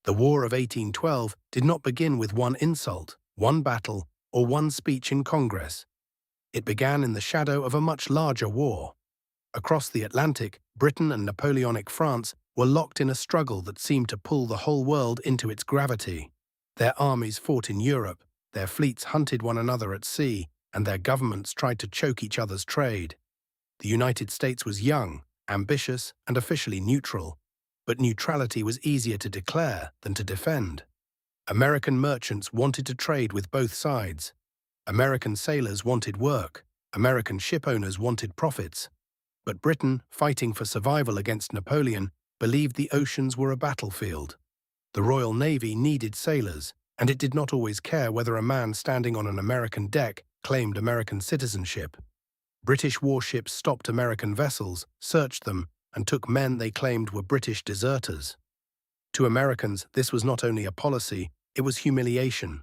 The War of 1812 did not begin with one insult, one battle, or one speech in Congress. It began in the shadow of a much larger war. Across the Atlantic, Britain and Napoleonic France were locked in a struggle that seemed to pull the whole world into its gravity. Their armies fought in Europe, their fleets hunted one another at sea, and their governments tried to choke each other's trade. The United States was young, ambitious, and officially neutral, but neutrality was easier to declare than to defend. American merchants wanted to trade with both sides. American sailors wanted work. American shipowners wanted profits. But Britain, fighting for survival against Napoleon, believed the oceans were a battlefield. The Royal Navy needed sailors, and it did not always care whether a man standing on an American deck claimed American citizenship. British warships stopped American vessels, searched them, and took men they claimed were British deserters. To Americans, this was not only a policy, it was humiliation.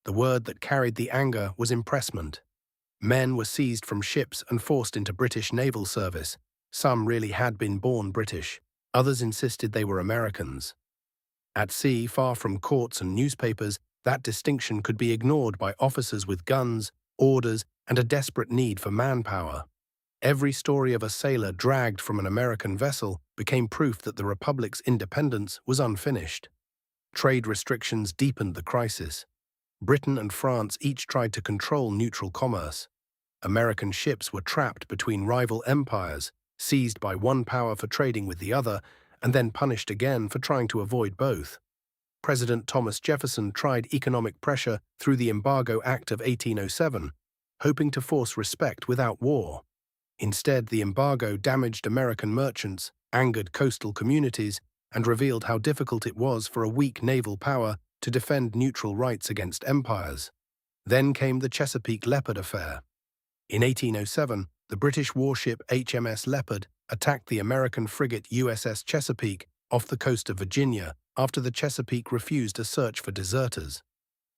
The word that carried the anger was impressment. Men were seized from ships and forced into British naval service. Some really had been born British. Others insisted they were Americans. At sea, far from courts and newspapers, that distinction could be ignored by officers with guns, orders, and a desperate need for manpower. Every story of a sailor dragged from an American vessel became proof that the Republic's independence was unfinished. Trade restrictions deepened the crisis. Britain and France each tried to control neutral commerce. American ships were trapped between rival empires, seized by one power for trading with the other, and then punished again for trying to avoid both. President Thomas Jefferson tried economic pressure through the Embargo Act of 1807, hoping to force respect without war. Instead, the embargo damaged American merchants, angered coastal communities, and revealed how difficult it was for a weak naval power to defend neutral rights against empires. Then came the Chesapeake-Leopard affair. In 1807, the British warship HMS Leopard attacked the American frigate USS Chesapeake off the coast of Virginia after the Chesapeake refused a search for deserters.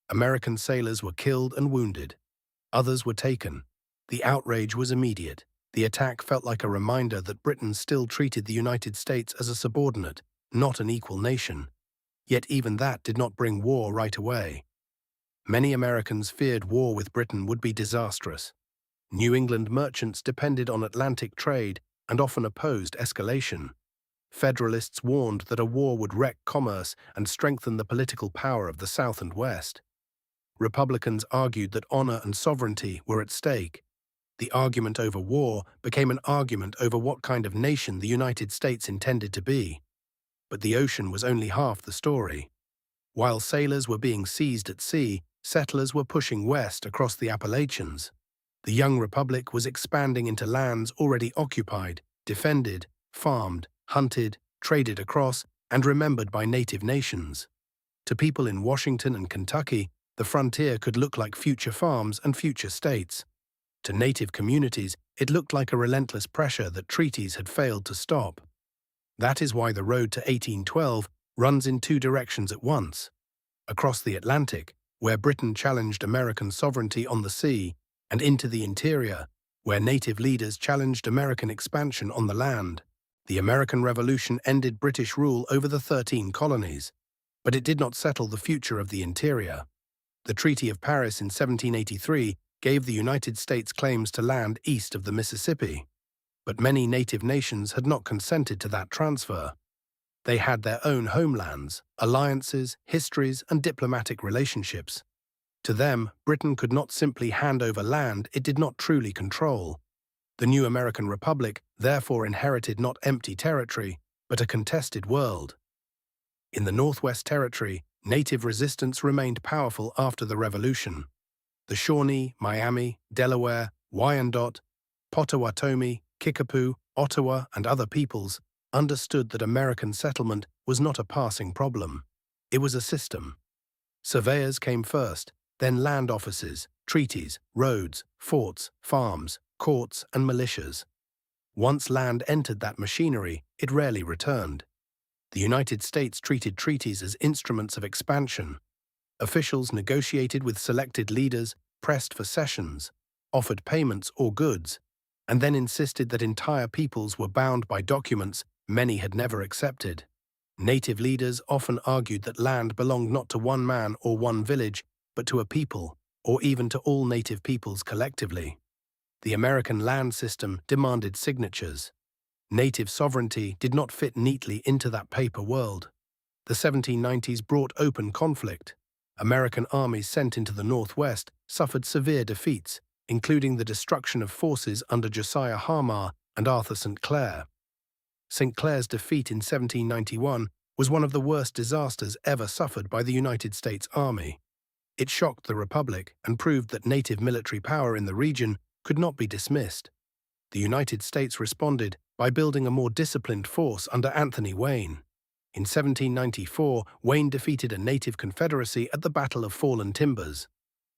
American sailors were killed and wounded. Others were taken. The outrage was immediate. The attack felt like a reminder that Britain still treated the United States as a subordinate, not an equal nation. Yet even that did not bring war right away. Many Americans feared war with Britain would be disastrous. New England merchants depended on Atlantic trade and often opposed escalation. Federalists warned that a war would wreck commerce and strengthen the political power of the South and West. Republicans argued that honor and sovereignty were at stake. The argument over war became an argument over what kind of nation the United States intended to be. But the ocean was only half the story. While sailors were being seized at sea, settlers were pushing west across the Appalachians. The young republic was expanding into lands already occupied, defended, farmed, hunted, traded across, and remembered by native nations. To people in Washington and Kentucky, the frontier could look like future farms and future states. To native communities, it looked like a relentless pressure that treaties had failed to stop. That is why the road to 1812 runs in two directions at once. Across the Atlantic, where Britain challenged American sovereignty on the sea, and into the interior, where native leaders challenged American expansion on the land. The American Revolution ended British rule over the 13 colonies, but it did not settle the future of the interior. The Treaty of Paris in 1783 gave the United States claims to land east of the Mississippi, but many native nations had not consented to that transfer. They had their own homelands, alliances, histories, and diplomatic relationships. To them, Britain could not simply hand over land it did not truly control. The new American Republic therefore inherited not empty territory, but a contested world. In the Northwest Territory, native resistance remained powerful after the Revolution. The Shawnee, Miami, Delaware, Wyandot, Potawatomi, Kickapoo, Ottawa, and other peoples understood that American settlement was not a passing problem. It was a system. Surveyors came first, then land offices, treaties, roads, forts, farms, courts, and militias. Once land entered that machinery, it rarely returned. The United States treated treaties as instruments of expansion. Officials negotiated with selected leaders, pressed for cessions, offered payments or goods, and then insisted that entire peoples were bound by documents many had never accepted. Native leaders often argued that land belonged not to one man or one village, but to a people, or even to all native peoples collectively. The American land system demanded signatures. Native sovereignty did not fit neatly into that paper world. The 1790s brought open conflict. American armies sent into the Northwest suffered severe defeats, including the destruction of forces under Josiah Harmar and Arthur St. Clair. St. Clair's defeat in 1791 was one of the worst disasters ever suffered by the United States Army. It shocked the Republic and proved that native military power in the region could not be dismissed. The United States responded by building a more disciplined force under Anthony Wayne. In 1794, Wayne defeated a native confederacy at the Battle of Fallen Timbers.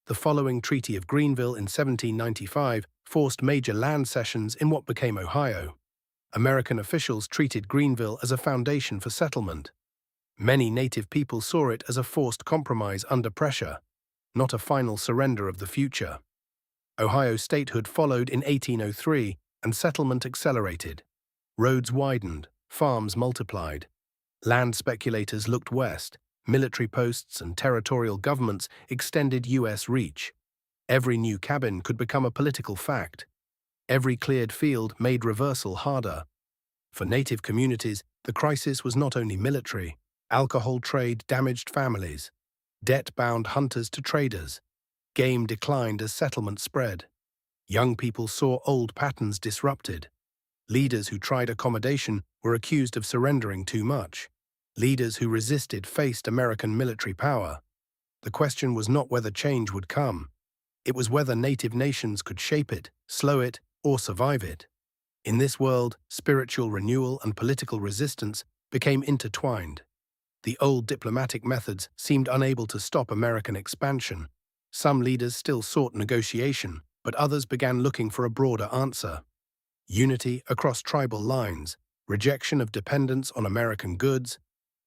The following Treaty of Greenville in 1795 forced major land cessions in what became Ohio. American officials treated Greenville as a foundation for settlement. Many native people saw it as a forced compromise under pressure, not a final surrender of the future. Ohio statehood followed in 1803, and settlement accelerated. Roads widened, farms multiplied. Land speculators looked west, military posts and territorial governments extended U.S. reach. Every new cabin could become a political fact. Every cleared field made reversal harder. For native communities, the crisis was not only military. Alcohol trade damaged families. Debt bound hunters to traders. Game declined as settlement spread. Young people saw old patterns disrupted. Leaders who tried accommodation were accused of surrendering too much. Leaders who resisted faced American military power. The question was not whether change would come. It was whether native nations could shape it, slow it, or survive it. In this world, spiritual renewal and political resistance became intertwined. The old diplomatic methods seemed unable to stop American expansion. Some leaders still sought negotiation, but others began looking for a broader answer. Unity across tribal lines, rejection of dependence on American goods,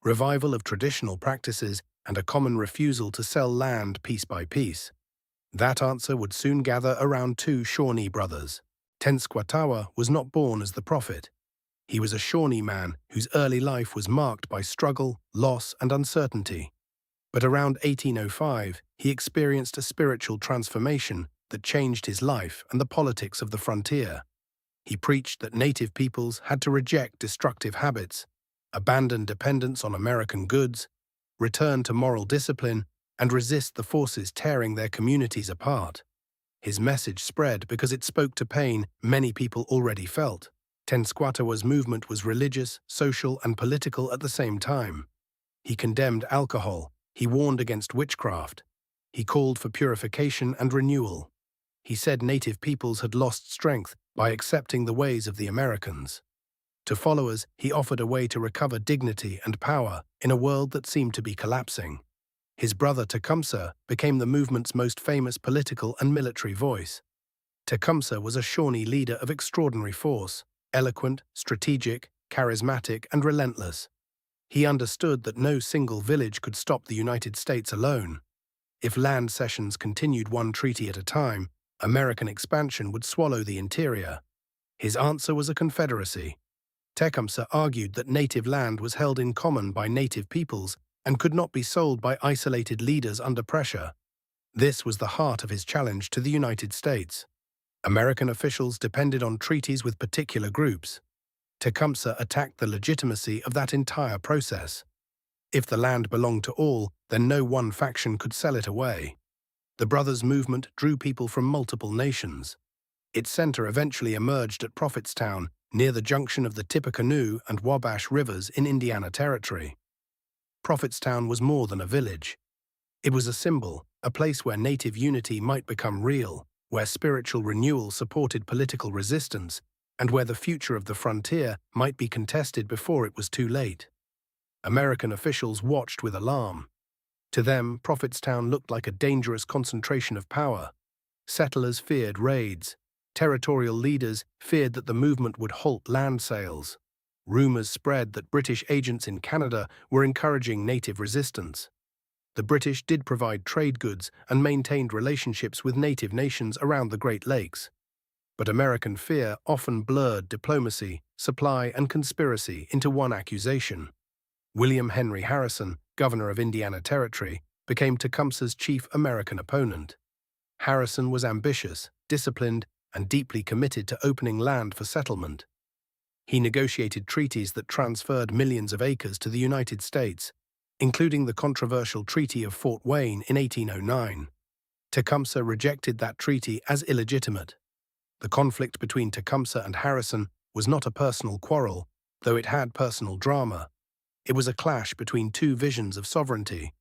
revival of traditional practices, and a common refusal to sell land piece by piece. That answer would soon gather around two Shawnee brothers. Tenskwatawa was not born as the prophet. He was a Shawnee man whose early life was marked by struggle, loss, and uncertainty. But around 1805, he experienced a spiritual transformation that changed his life and the politics of the frontier. He preached that native peoples had to reject destructive habits, abandon dependence on American goods, return to moral discipline, and resist the forces tearing their communities apart. His message spread because it spoke to pain many people already felt. Tenskwatawa's movement was religious, social, and political at the same time. He condemned alcohol. He warned against witchcraft. He called for purification and renewal. He said native peoples had lost strength by accepting the ways of the Americans. To followers, he offered a way to recover dignity and power in a world that seemed to be collapsing. His brother Tecumseh became the movement's most famous political and military voice. Tecumseh was a Shawnee leader of extraordinary force, eloquent, strategic, charismatic, and relentless. He understood that no single village could stop the United States alone. If land cessions continued one treaty at a time, American expansion would swallow the interior. His answer was a confederacy. Tecumseh argued that native land was held in common by native peoples and could not be sold by isolated leaders under pressure. This was the heart of his challenge to the United States. American officials depended on treaties with particular groups. Tecumseh attacked the legitimacy of that entire process. If the land belonged to all, then no one faction could sell it away. The brothers' movement drew people from multiple nations. Its center eventually emerged at Prophetstown, near the junction of the Tippecanoe and Wabash rivers in Indiana Territory. Prophetstown was more than a village. It was a symbol, a place where native unity might become real, where spiritual renewal supported political resistance, and where the future of the frontier might be contested before it was too late. American officials watched with alarm. To them, Prophetstown looked like a dangerous concentration of power. Settlers feared raids. Territorial leaders feared that the movement would halt land sales. Rumors spread that British agents in Canada were encouraging native resistance. The British did provide trade goods and maintained relationships with native nations around the Great Lakes. But American fear often blurred diplomacy, supply, and conspiracy into one accusation. William Henry Harrison, governor of Indiana Territory, became Tecumseh's chief American opponent. Harrison was ambitious, disciplined, and deeply committed to opening land for settlement. He negotiated treaties that transferred millions of acres to the United States, including the controversial Treaty of Fort Wayne in 1809. Tecumseh rejected that treaty as illegitimate. The conflict between Tecumseh and Harrison was not a personal quarrel, though it had personal drama. It was a clash between two visions of sovereignty.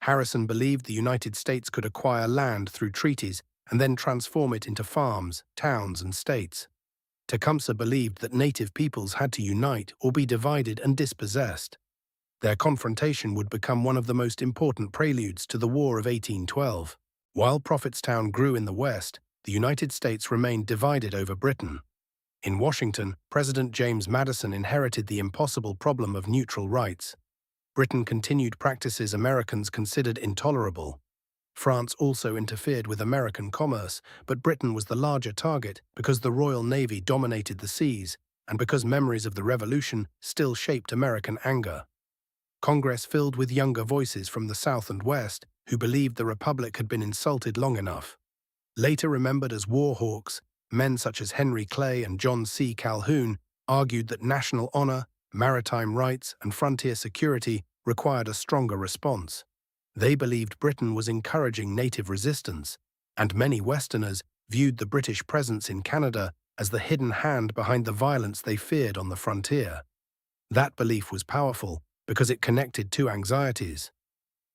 Harrison believed the United States could acquire land through treaties and then transform it into farms, towns, and states. Tecumseh believed that native peoples had to unite or be divided and dispossessed. Their confrontation would become one of the most important preludes to the War of 1812. While Prophetstown grew in the West, the United States remained divided over Britain. In Washington, President James Madison inherited the impossible problem of neutral rights. Britain continued practices Americans considered intolerable. France also interfered with American commerce, but Britain was the larger target because the Royal Navy dominated the seas and because memories of the Revolution still shaped American anger. Congress filled with younger voices from the South and West who believed the Republic had been insulted long enough. Later remembered as war hawks, men such as Henry Clay and John C. Calhoun argued that national honor, maritime rights, and frontier security required a stronger response. They believed Britain was encouraging native resistance, and many Westerners viewed the British presence in Canada as the hidden hand behind the violence they feared on the frontier. That belief was powerful because it connected two anxieties.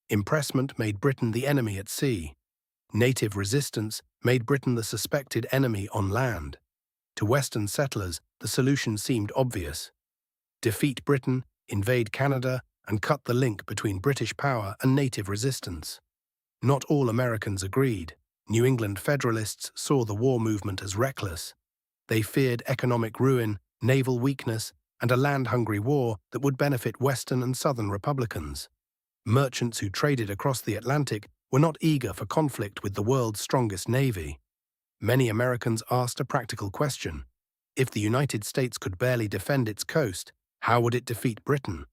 Impressment made Britain the enemy at sea. Native resistance made Britain the suspected enemy on land. To Western settlers, the solution seemed obvious. Defeat Britain, invade Canada, and cut the link between British power and native resistance. Not all Americans agreed. New England Federalists saw the war movement as reckless. They feared economic ruin, naval weakness, and a land-hungry war that would benefit Western and Southern Republicans. Merchants who traded across the Atlantic were not eager for conflict with the world's strongest navy. Many Americans asked a practical question. If the United States could barely defend its coast, how would it defeat Britain?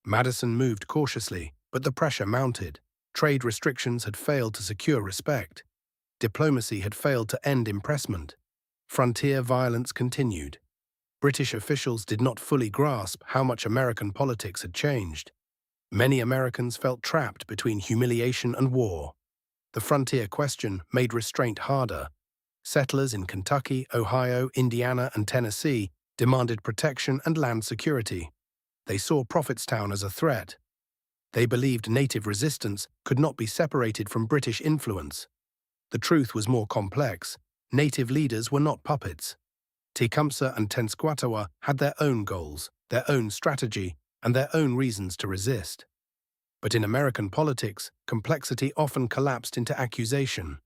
Madison moved cautiously, but the pressure mounted. Trade restrictions had failed to secure respect. Diplomacy had failed to end impressment. Frontier violence continued. British officials did not fully grasp how much American politics had changed. Many Americans felt trapped between humiliation and war. The frontier question made restraint harder. Settlers in Kentucky, Ohio, Indiana, and Tennessee demanded protection and land security. They saw Prophetstown as a threat. They believed native resistance could not be separated from British influence. The truth was more complex. Native leaders were not puppets. Tecumseh and Tenskwatawa had their own goals, their own strategy, and their own reasons to resist. But in American politics, complexity often collapsed into accusation.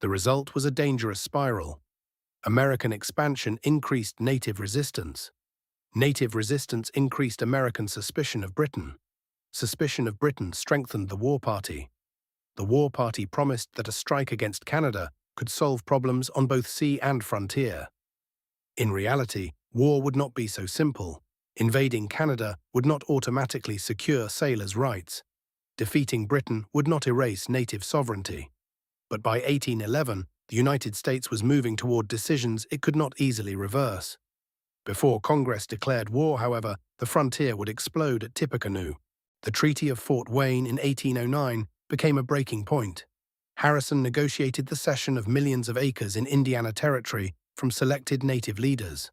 The result was a dangerous spiral. American expansion increased native resistance. Native resistance increased American suspicion of Britain. Suspicion of Britain strengthened the war party. The war party promised that a strike against Canada could solve problems on both sea and frontier. In reality, war would not be so simple. Invading Canada would not automatically secure sailors' rights. Defeating Britain would not erase native sovereignty. But by 1811, the United States was moving toward decisions it could not easily reverse. Before Congress declared war, however, the frontier would explode at Tippecanoe. The Treaty of Fort Wayne in 1809 became a breaking point. Harrison negotiated the cession of millions of acres in Indiana Territory from selected native leaders.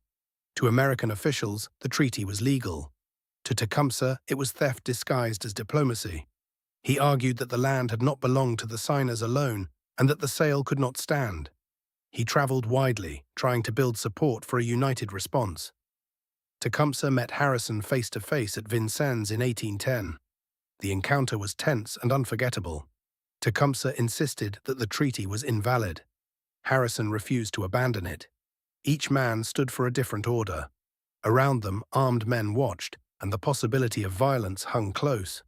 To American officials, the treaty was legal. To Tecumseh, it was theft disguised as diplomacy. He argued that the land had not belonged to the signers alone and that the sale could not stand. He traveled widely, trying to build support for a united response. Tecumseh met Harrison face-to-face at Vincennes in 1810. The encounter was tense and unforgettable. Tecumseh insisted that the treaty was invalid. Harrison refused to abandon it. Each man stood for a different order. Around them, armed men watched, and the possibility of violence hung close.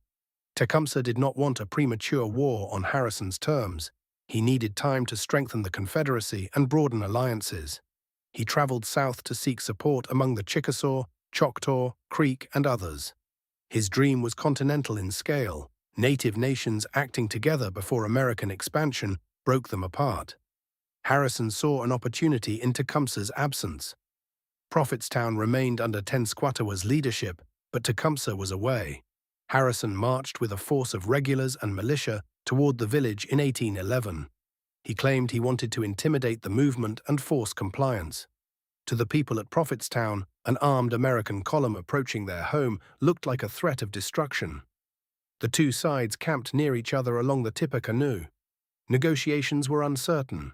Tecumseh did not want a premature war on Harrison's terms. He needed time to strengthen the Confederacy and broaden alliances. He traveled south to seek support among the Chickasaw, Choctaw, Creek, and others. His dream was continental in scale. Native nations acting together before American expansion broke them apart. Harrison saw an opportunity in Tecumseh's absence. Prophetstown remained under Tenskwatawa's leadership, but Tecumseh was away. Harrison marched with a force of regulars and militia toward the village in 1811. He claimed he wanted to intimidate the movement and force compliance. To the people at Prophetstown, an armed American column approaching their home looked like a threat of destruction. The two sides camped near each other along the Tippecanoe. Negotiations were uncertain.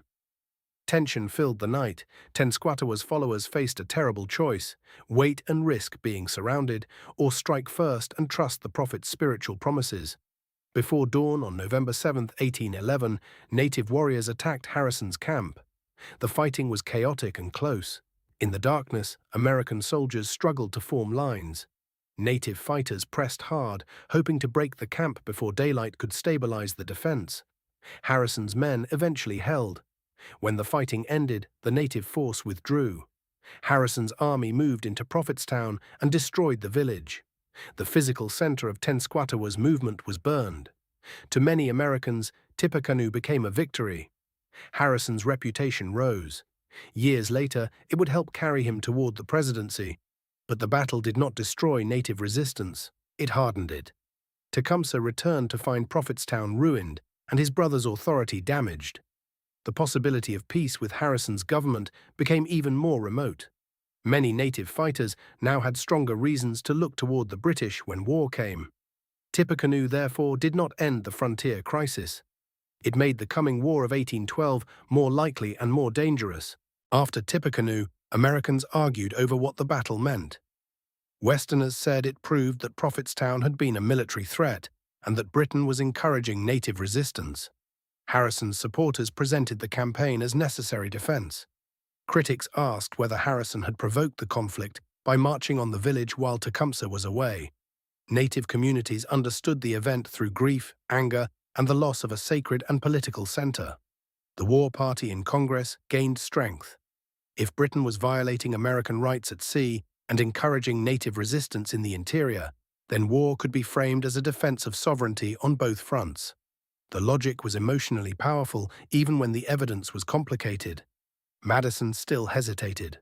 Tension filled the night. Tenskwatawa's followers faced a terrible choice: wait and risk being surrounded, or strike first and trust the prophet's spiritual promises. Before dawn on November 7, 1811, native warriors attacked Harrison's camp. The fighting was chaotic and close. In the darkness, American soldiers struggled to form lines. Native fighters pressed hard, hoping to break the camp before daylight could stabilize the defense. Harrison's men eventually held. When the fighting ended, the native force withdrew. Harrison's army moved into Prophetstown and destroyed the village. The physical center of Tenskwatawa's movement was burned. To many Americans, Tippecanoe became a victory. Harrison's reputation rose. Years later, it would help carry him toward the presidency. But the battle did not destroy native resistance. It hardened it. Tecumseh returned to find Prophetstown ruined and his brother's authority damaged. The possibility of peace with Harrison's government became even more remote. Many native fighters now had stronger reasons to look toward the British when war came. Tippecanoe, therefore, did not end the frontier crisis. It made the coming War of 1812 more likely and more dangerous. After Tippecanoe, Americans argued over what the battle meant. Westerners said it proved that Prophetstown had been a military threat and that Britain was encouraging native resistance. Harrison's supporters presented the campaign as necessary defense. Critics asked whether Harrison had provoked the conflict by marching on the village while Tecumseh was away. Native communities understood the event through grief, anger, and the loss of a sacred and political center. The war party in Congress gained strength. If Britain was violating American rights at sea and encouraging native resistance in the interior, then war could be framed as a defense of sovereignty on both fronts. The logic was emotionally powerful even when the evidence was complicated. Madison still hesitated.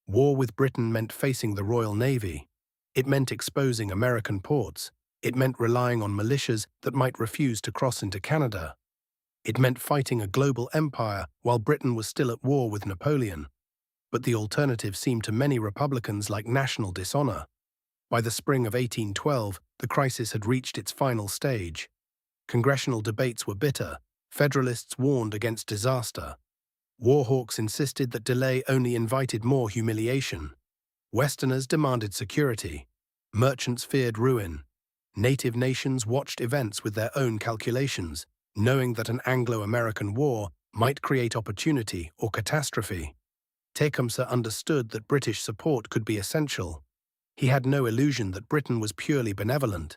War with Britain meant facing the Royal Navy. It meant exposing American ports. It meant relying on militias that might refuse to cross into Canada. It meant fighting a global empire while Britain was still at war with Napoleon. But the alternative seemed to many Republicans like national dishonor. By the spring of 1812, the crisis had reached its final stage. Congressional debates were bitter. Federalists warned against disaster. Warhawks insisted that delay only invited more humiliation. Westerners demanded security. Merchants feared ruin. Native nations watched events with their own calculations, knowing that an Anglo-American war might create opportunity or catastrophe. Tecumseh understood that British support could be essential. He had no illusion that Britain was purely benevolent.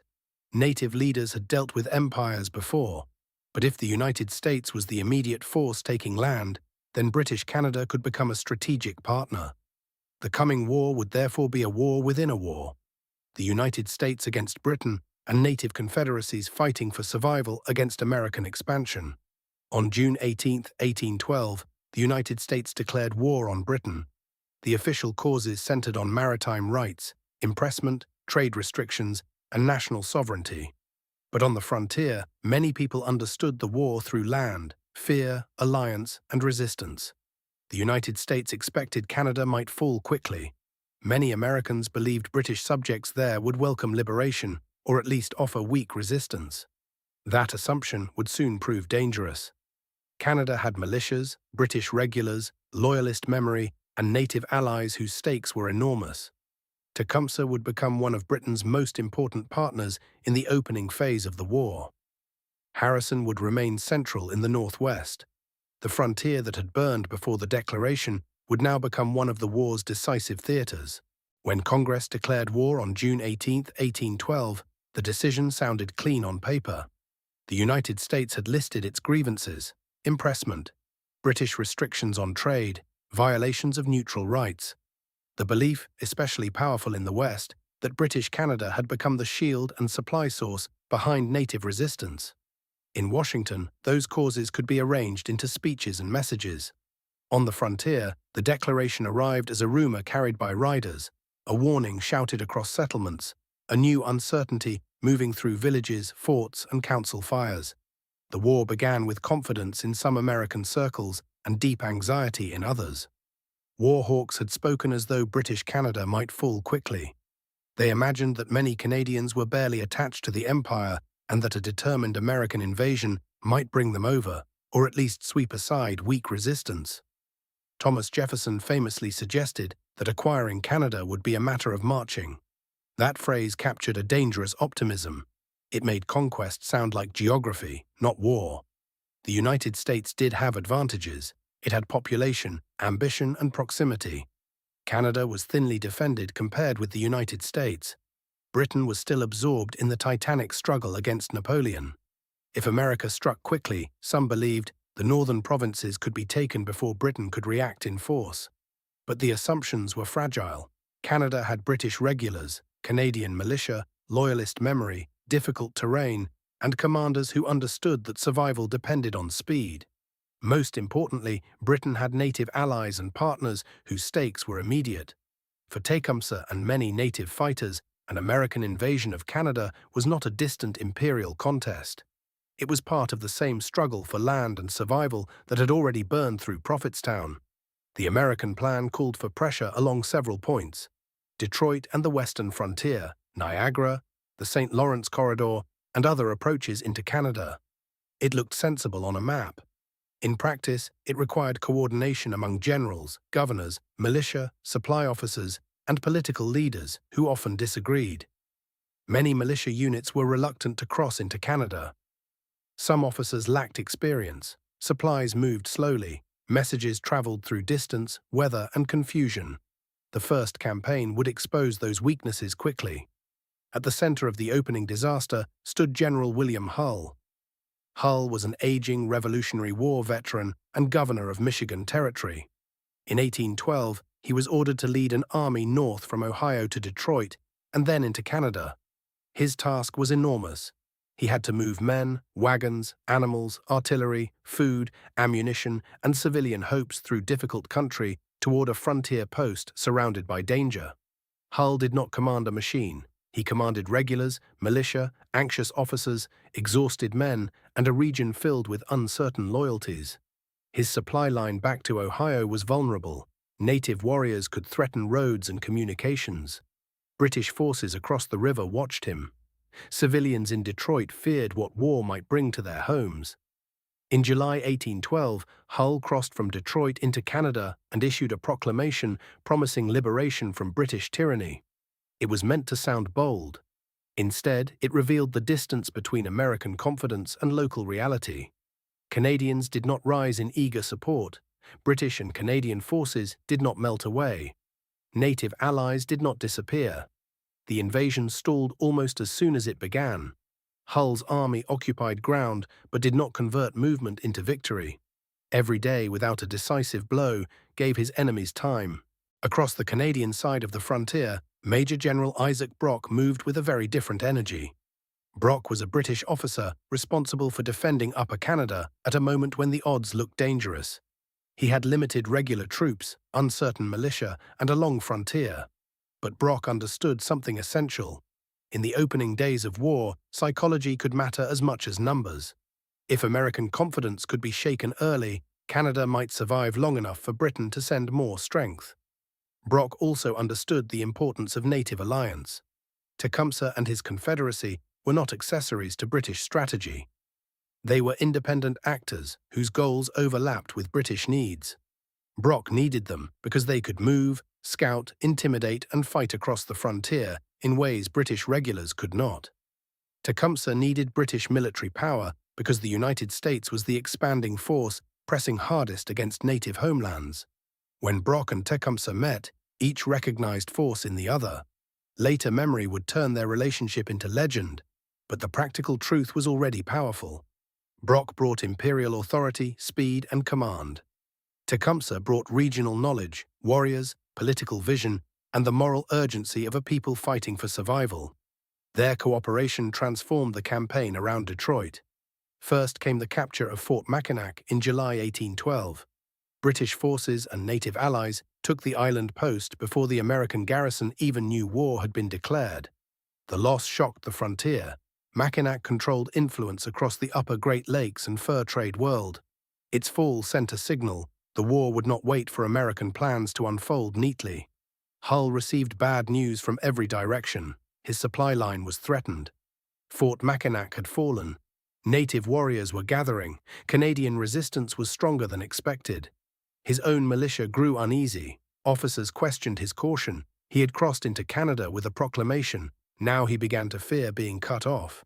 Native leaders had dealt with empires before, but if the United States was the immediate force taking land, then British Canada could become a strategic partner. The coming war would therefore be a war within a war. The United States against Britain and native confederacies fighting for survival against American expansion. On June 18, 1812, the United States declared war on Britain. The official causes centered on maritime rights, impressment, trade restrictions, and national sovereignty. But on the frontier, many people understood the war through land, fear, alliance, and resistance. The United States expected Canada might fall quickly. Many Americans believed British subjects there would welcome liberation, or at least offer weak resistance. That assumption would soon prove dangerous. Canada had militias, British regulars, loyalist memory, and native allies whose stakes were enormous. Tecumseh would become one of Britain's most important partners in the opening phase of the war. Harrison would remain central in the Northwest. The frontier that had burned before the declaration would now become one of the war's decisive theaters. When Congress declared war on June 18, 1812, the decision sounded clean on paper. The United States had listed its grievances: impressment, British restrictions on trade, violations of neutral rights. The belief, especially powerful in the West, that British Canada had become the shield and supply source behind native resistance. In Washington, those causes could be arranged into speeches and messages. On the frontier, the declaration arrived as a rumor carried by riders, a warning shouted across settlements, a new uncertainty moving through villages, forts, and council fires. The war began with confidence in some American circles and deep anxiety in others. War hawks had spoken as though British Canada might fall quickly. They imagined that many Canadians were barely attached to the empire and that a determined American invasion might bring them over, or at least sweep aside weak resistance. Thomas Jefferson famously suggested that acquiring Canada would be a matter of marching. That phrase captured a dangerous optimism. It made conquest sound like geography, not war. The United States did have advantages. It had population, ambition, and proximity. Canada was thinly defended compared with the United States. Britain was still absorbed in the titanic struggle against Napoleon. If America struck quickly, some believed, the northern provinces could be taken before Britain could react in force. But the assumptions were fragile. Canada had British regulars, Canadian militia, loyalist memory, difficult terrain, and commanders who understood that survival depended on speed. Most importantly, Britain had native allies and partners whose stakes were immediate. For Tecumseh and many native fighters, an American invasion of Canada was not a distant imperial contest. It was part of the same struggle for land and survival that had already burned through Prophetstown. The American plan called for pressure along several points: Detroit and the western frontier, Niagara, the St. Lawrence Corridor, and other approaches into Canada. It looked sensible on a map. In practice, it required coordination among generals, governors, militia, supply officers, and political leaders who often disagreed. Many militia units were reluctant to cross into Canada. Some officers lacked experience. Supplies moved slowly. Messages traveled through distance, weather, and confusion. The first campaign would expose those weaknesses quickly. At the center of the opening disaster stood General William Hull. Hull was an aging Revolutionary War veteran and governor of Michigan Territory. In 1812, he was ordered to lead an army north from Ohio to Detroit and then into Canada. His task was enormous. He had to move men, wagons, animals, artillery, food, ammunition, and civilian hopes through difficult country toward a frontier post surrounded by danger. Hull did not command a machine. He commanded regulars, militia, anxious officers, exhausted men, and a region filled with uncertain loyalties. His supply line back to Ohio was vulnerable. Native warriors could threaten roads and communications. British forces across the river watched him. Civilians in Detroit feared what war might bring to their homes. In July 1812, Hull crossed from Detroit into Canada and issued a proclamation promising liberation from British tyranny. It was meant to sound bold. Instead, it revealed the distance between American confidence and local reality. Canadians did not rise in eager support. British and Canadian forces did not melt away. Native allies did not disappear. The invasion stalled almost as soon as it began. Hull's army occupied ground but did not convert movement into victory. Every day without a decisive blow gave his enemies time. Across the Canadian side of the frontier, Major General Isaac Brock moved with a very different energy. Brock was a British officer responsible for defending Upper Canada at a moment when the odds looked dangerous. He had limited regular troops, uncertain militia, and a long frontier. But Brock understood something essential. In the opening days of war, psychology could matter as much as numbers. If American confidence could be shaken early, Canada might survive long enough for Britain to send more strength. Brock also understood the importance of native alliance. Tecumseh and his confederacy were not accessories to British strategy. They were independent actors whose goals overlapped with British needs. Brock needed them because they could move, scout, intimidate, and fight across the frontier in ways British regulars could not. Tecumseh needed British military power because the United States was the expanding force pressing hardest against native homelands. When Brock and Tecumseh met, each recognized force in the other. Later memory would turn their relationship into legend, but the practical truth was already powerful. Brock brought imperial authority, speed, and command. Tecumseh brought regional knowledge, warriors, political vision, and the moral urgency of a people fighting for survival. Their cooperation transformed the campaign around Detroit. First came the capture of Fort Mackinac in July 1812. British forces and native allies took the island post before the American garrison even knew war had been declared. The loss shocked the frontier. Mackinac controlled influence across the upper Great Lakes and fur trade world. Its fall sent a signal: the war would not wait for American plans to unfold neatly. Hull received bad news from every direction. His supply line was threatened. Fort Mackinac had fallen. Native warriors were gathering. Canadian resistance was stronger than expected. His own militia grew uneasy. Officers questioned his caution. He had crossed into Canada with a proclamation. Now he began to fear being cut off.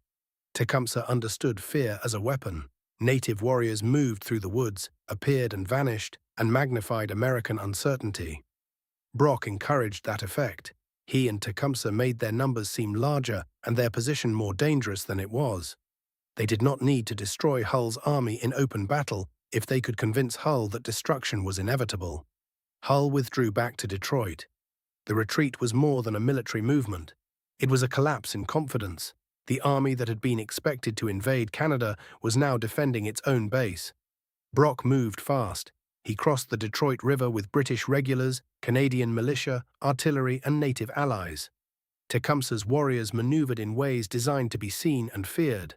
Tecumseh understood fear as a weapon. Native warriors moved through the woods, appeared and vanished, and magnified American uncertainty. Brock encouraged that effect. He and Tecumseh made their numbers seem larger and their position more dangerous than it was. They did not need to destroy Hull's army in open battle if they could convince Hull that destruction was inevitable. Hull withdrew back to Detroit. The retreat was more than a military movement. It was a collapse in confidence. The army that had been expected to invade Canada was now defending its own base. Brock moved fast. He crossed the Detroit River with British regulars, Canadian militia, artillery, and native allies. Tecumseh's warriors maneuvered in ways designed to be seen and feared.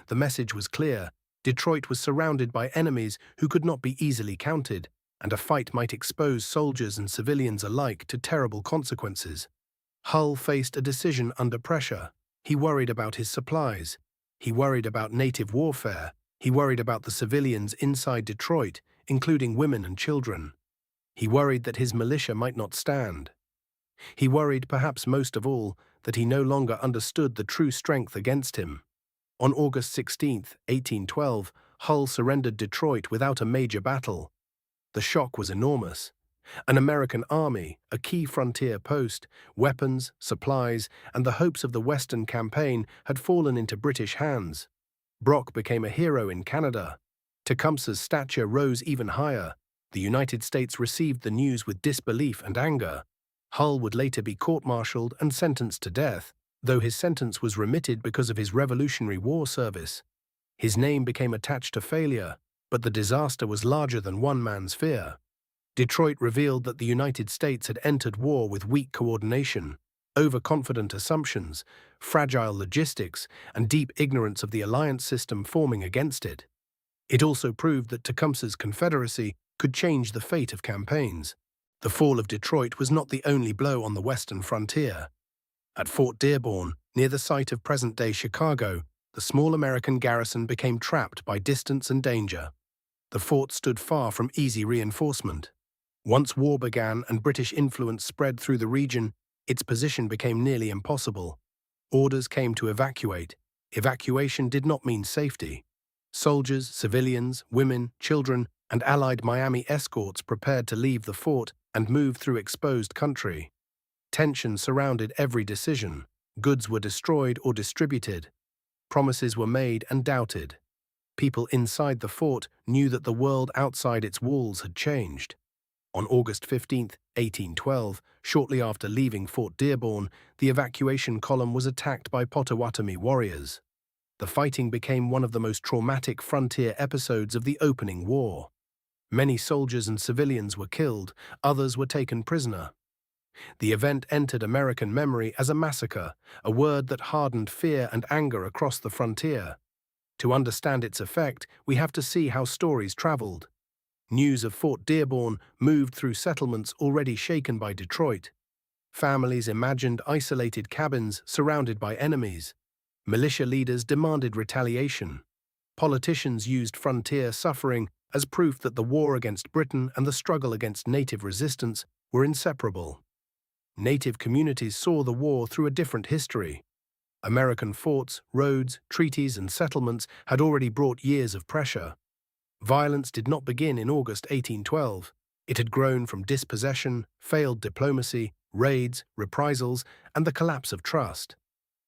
The message was clear: Detroit was surrounded by enemies who could not be easily counted, and a fight might expose soldiers and civilians alike to terrible consequences. Hull faced a decision under pressure. He worried about his supplies. He worried about native warfare. He worried about the civilians inside Detroit, including women and children. He worried that his militia might not stand. He worried, perhaps most of all, that he no longer understood the true strength against him. On August 16, 1812, Hull surrendered Detroit without a major battle. The shock was enormous. An American army, a key frontier post, weapons, supplies, and the hopes of the Western campaign had fallen into British hands. Brock became a hero in Canada. Tecumseh's stature rose even higher. The United States received the news with disbelief and anger. Hull would later be court-martialed and sentenced to death, though his sentence was remitted because of his Revolutionary War service. His name became attached to failure, but the disaster was larger than one man's fear. Detroit revealed that the United States had entered war with weak coordination, overconfident assumptions, fragile logistics, and deep ignorance of the alliance system forming against it. It also proved that Tecumseh's Confederacy could change the fate of campaigns. The fall of Detroit was not the only blow on the western frontier. At Fort Dearborn, near the site of present-day Chicago, the small American garrison became trapped by distance and danger. The fort stood far from easy reinforcement. Once war began and British influence spread through the region, its position became nearly impossible. Orders came to evacuate. Evacuation did not mean safety. Soldiers, civilians, women, children, and Allied Miami escorts prepared to leave the fort and move through exposed country. Tension surrounded every decision. Goods were destroyed or distributed. Promises were made and doubted. People inside the fort knew that the world outside its walls had changed. On August 15, 1812, shortly after leaving Fort Dearborn, the evacuation column was attacked by Potawatomi warriors. The fighting became one of the most traumatic frontier episodes of the opening war. Many soldiers and civilians were killed, others were taken prisoner. The event entered American memory as a massacre, a word that hardened fear and anger across the frontier. To understand its effect, we have to see how stories traveled. News of Fort Dearborn moved through settlements already shaken by Detroit. Families imagined isolated cabins surrounded by enemies. Militia leaders demanded retaliation. Politicians used frontier suffering as proof that the war against Britain and the struggle against native resistance were inseparable. Native communities saw the war through a different history. American forts, roads, treaties, and settlements had already brought years of pressure. Violence did not begin in August 1812. It had grown from dispossession, failed diplomacy, raids, reprisals, and the collapse of trust.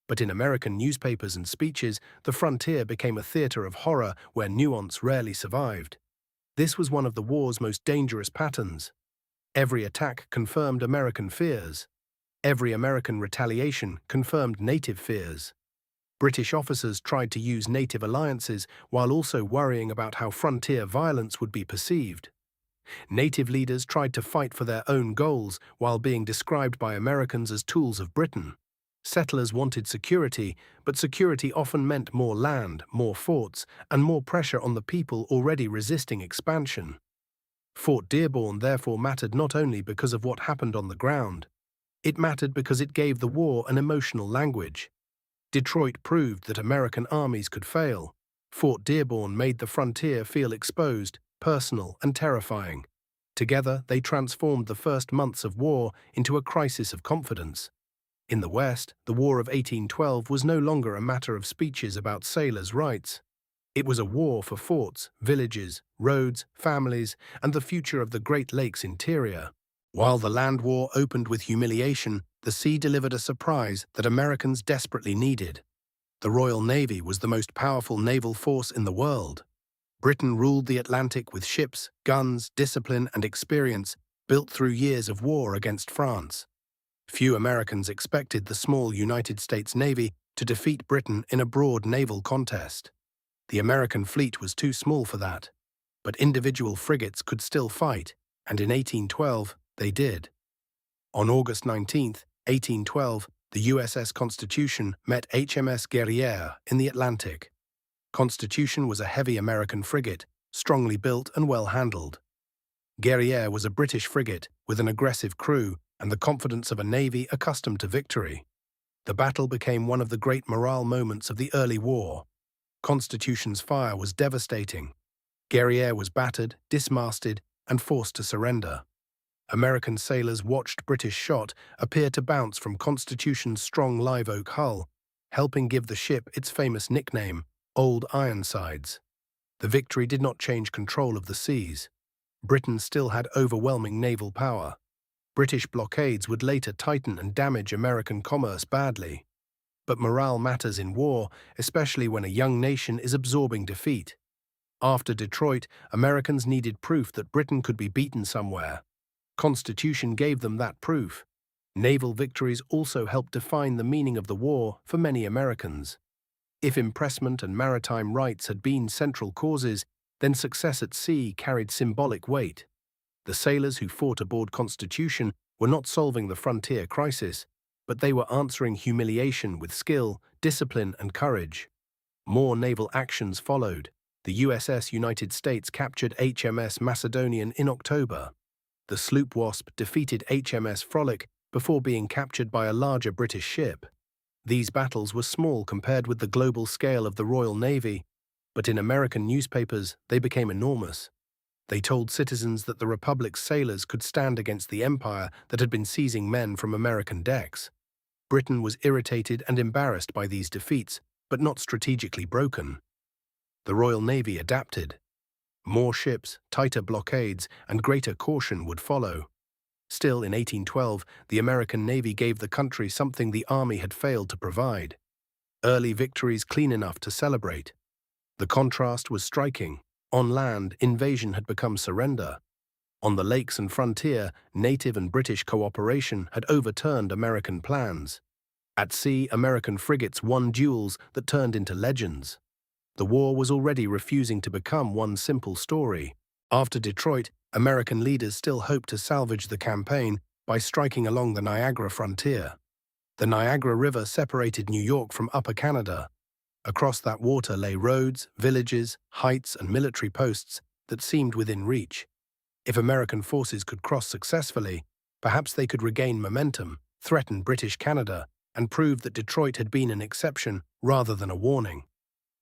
But in American newspapers and speeches, the frontier became a theater of horror where nuance rarely survived. This was one of the war's most dangerous patterns. Every attack confirmed American fears. Every American retaliation confirmed native fears. British officers tried to use native alliances while also worrying about how frontier violence would be perceived. Native leaders tried to fight for their own goals while being described by Americans as tools of Britain. Settlers wanted security, but security often meant more land, more forts, and more pressure on the people already resisting expansion. Fort Dearborn therefore mattered not only because of what happened on the ground. It mattered because it gave the war an emotional language. Detroit proved that American armies could fail. Fort Dearborn made the frontier feel exposed, personal, and terrifying. Together, they transformed the first months of war into a crisis of confidence. In the West, the War of 1812 was no longer a matter of speeches about sailors' rights. It was a war for forts, villages, roads, families, and the future of the Great Lakes interior. While the land war opened with humiliation, the sea delivered a surprise that Americans desperately needed. The Royal Navy was the most powerful naval force in the world. Britain ruled the Atlantic with ships, guns, discipline, and experience built through years of war against France. Few Americans expected the small United States Navy to defeat Britain in a broad naval contest. The American fleet was too small for that, but individual frigates could still fight, and in 1812 they did. On August 19, 1812, the USS Constitution met HMS Guerriere in the Atlantic. Constitution was a heavy American frigate, strongly built and well handled. Guerriere was a British frigate with an aggressive crew and the confidence of a navy accustomed to victory. The battle became one of the great morale moments of the early war. Constitution's fire was devastating. Guerriere was battered, dismasted, and forced to surrender. American sailors watched British shot appear to bounce from Constitution's strong live-oak hull, helping give the ship its famous nickname, Old Ironsides. The victory did not change control of the seas. Britain still had overwhelming naval power. British blockades would later tighten and damage American commerce badly. But morale matters in war, especially when a young nation is absorbing defeat. After Detroit, Americans needed proof that Britain could be beaten somewhere. Constitution gave them that proof. Naval victories also helped define the meaning of the war for many Americans. If impressment and maritime rights had been central causes, then success at sea carried symbolic weight. The sailors who fought aboard Constitution were not solving the frontier crisis, but they were answering humiliation with skill, discipline, and courage. More naval actions followed. The USS United States captured HMS Macedonian in October. The sloop Wasp defeated HMS Frolic before being captured by a larger British ship. These battles were small compared with the global scale of the Royal Navy, but in American newspapers they became enormous. They told citizens that the Republic's sailors could stand against the empire that had been seizing men from American decks. Britain was irritated and embarrassed by these defeats, but not strategically broken. The Royal Navy adapted. More ships, tighter blockades, and greater caution would follow. Still, in 1812, the American Navy gave the country something the Army had failed to provide: early victories clean enough to celebrate. The contrast was striking. On land, invasion had become surrender. On the lakes and frontier, native and British cooperation had overturned American plans. At sea, American frigates won duels that turned into legends. The war was already refusing to become one simple story. After Detroit, American leaders still hoped to salvage the campaign by striking along the Niagara frontier. The Niagara River separated New York from Upper Canada. Across that water lay roads, villages, heights, and military posts that seemed within reach. If American forces could cross successfully, perhaps they could regain momentum, threaten British Canada, and prove that Detroit had been an exception rather than a warning.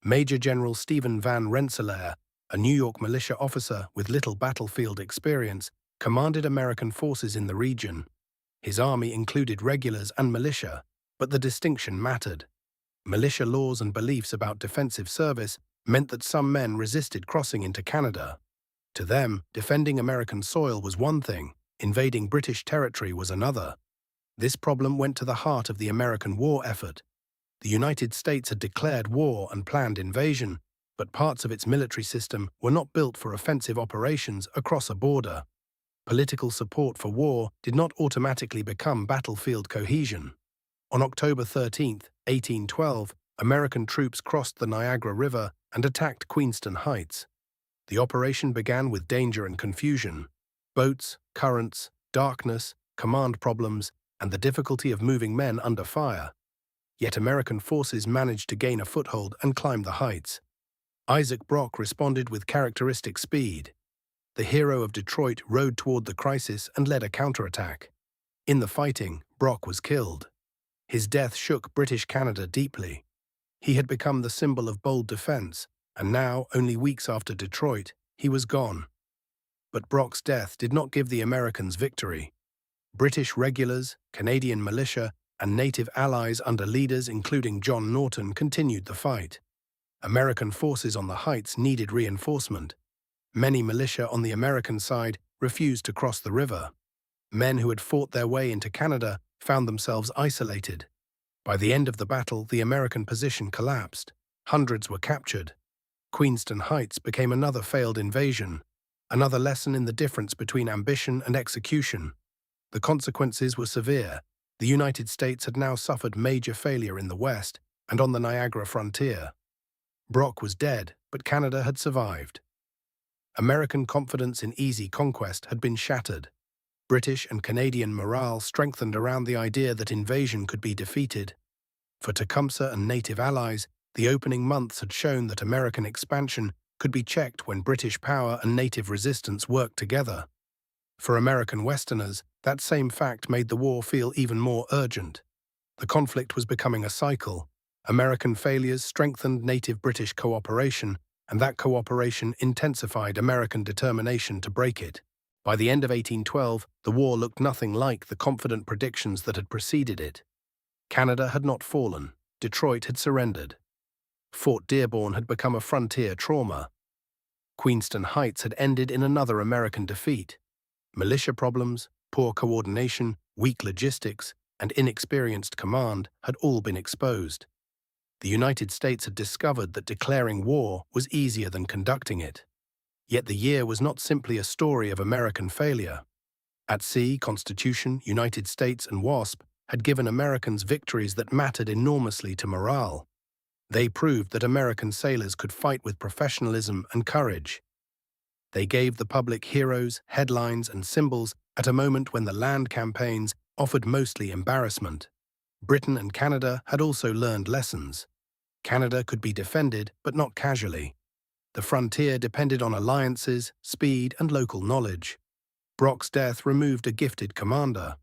Major General Stephen Van Rensselaer, a New York militia officer with little battlefield experience, commanded American forces in the region. His army included regulars and militia, but the distinction mattered. Militia laws and beliefs about defensive service meant that some men resisted crossing into Canada. To them, defending American soil was one thing, invading British territory was another. This problem went to the heart of the American war effort. The United States had declared war and planned invasion, but parts of its military system were not built for offensive operations across a border. political support for war did not automatically become battlefield cohesion. On October 13, 1812, American troops crossed the Niagara River and attacked Queenston Heights. The operation began with danger and confusion. Boats, currents, darkness, command problems, and the difficulty of moving men under fire. Yet American forces managed to gain a foothold and climb the heights. Isaac Brock responded with characteristic speed. The hero of Detroit rode toward the crisis and led a counterattack. In the fighting, Brock was killed. His death shook British Canada deeply. He had become the symbol of bold defense, and now, only weeks after Detroit, he was gone. But Brock's death did not give the Americans victory. British regulars, Canadian militia, and native allies under leaders including John Norton continued the fight. American forces on the heights needed reinforcement. Many militia on the American side refused to cross the river. Men who had fought their way into Canada found themselves isolated. By the end of the battle, the American position collapsed. Hundreds were captured. Queenston Heights became another failed invasion, another lesson in the difference between ambition and execution. The consequences were severe. The United States had now suffered major failure in the West and on the Niagara frontier. Brock was dead, but Canada had survived. American confidence in easy conquest had been shattered. British and Canadian morale strengthened around the idea that invasion could be defeated. For Tecumseh and native allies, the opening months had shown that American expansion could be checked when British power and native resistance worked together. For American Westerners, that same fact made the war feel even more urgent. The conflict was becoming a cycle. American failures strengthened native British cooperation, and that cooperation intensified American determination to break it. By the end of 1812, the war looked nothing like the confident predictions that had preceded it. Canada had not fallen. Detroit had surrendered. Fort Dearborn had become a frontier trauma. Queenston Heights had ended in another American defeat. Militia problems, poor coordination, weak logistics, and inexperienced command had all been exposed. The United States had discovered that declaring war was easier than conducting it. Yet the year was not simply a story of American failure. At sea, Constitution, United States, and WASP had given Americans victories that mattered enormously to morale. They proved that American sailors could fight with professionalism and courage. They gave the public heroes, headlines, and symbols at a moment when the land campaigns offered mostly embarrassment. Britain and Canada had also learned lessons. Canada could be defended, but not casually. The frontier depended on alliances, speed, and local knowledge. Brock's death removed a gifted commander.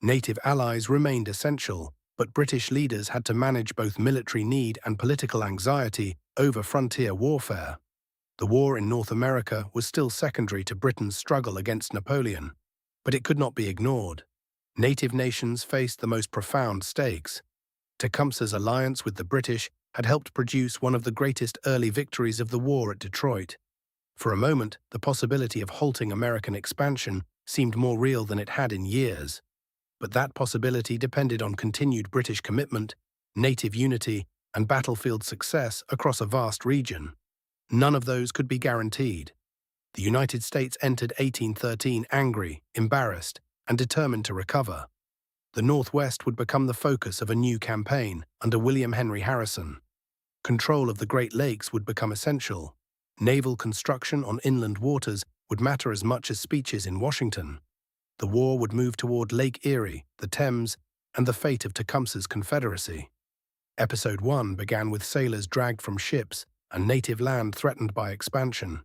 Native allies remained essential, but British leaders had to manage both military need and political anxiety over frontier warfare. The war in North America was still secondary to Britain's struggle against Napoleon, but it could not be ignored. Native nations faced the most profound stakes. Tecumseh's alliance with the British had helped produce one of the greatest early victories of the war at Detroit. For a moment, the possibility of halting American expansion seemed more real than it had in years. But that possibility depended on continued British commitment, native unity, and battlefield success across a vast region. None of those could be guaranteed. The United States entered 1813 angry, embarrassed, and determined to recover. The Northwest would become the focus of a new campaign under William Henry Harrison. Control of the Great Lakes would become essential. Naval construction on inland waters would matter as much as speeches in Washington. The war would move toward Lake Erie, the Thames, and the fate of Tecumseh's Confederacy. Episode 1 began with sailors dragged from ships and native land threatened by expansion.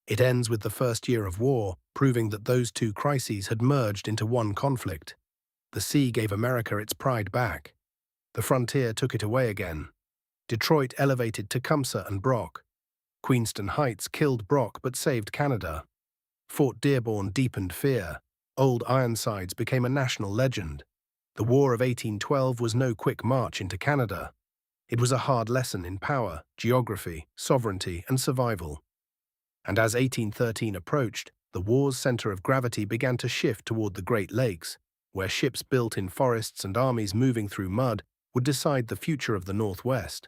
It ends with the first year of war, proving that those two crises had merged into one conflict. The sea gave America its pride back. The frontier took it away again. Detroit elevated Tecumseh and Brock. Queenston Heights killed Brock but saved Canada. Fort Dearborn deepened fear. Old Ironsides became a national legend. The War of 1812 was no quick march into Canada. It was a hard lesson in power, geography, sovereignty, and survival. And as 1813 approached, the war's center of gravity began to shift toward the Great Lakes, where ships built in forests and armies moving through mud would decide the future of the Northwest.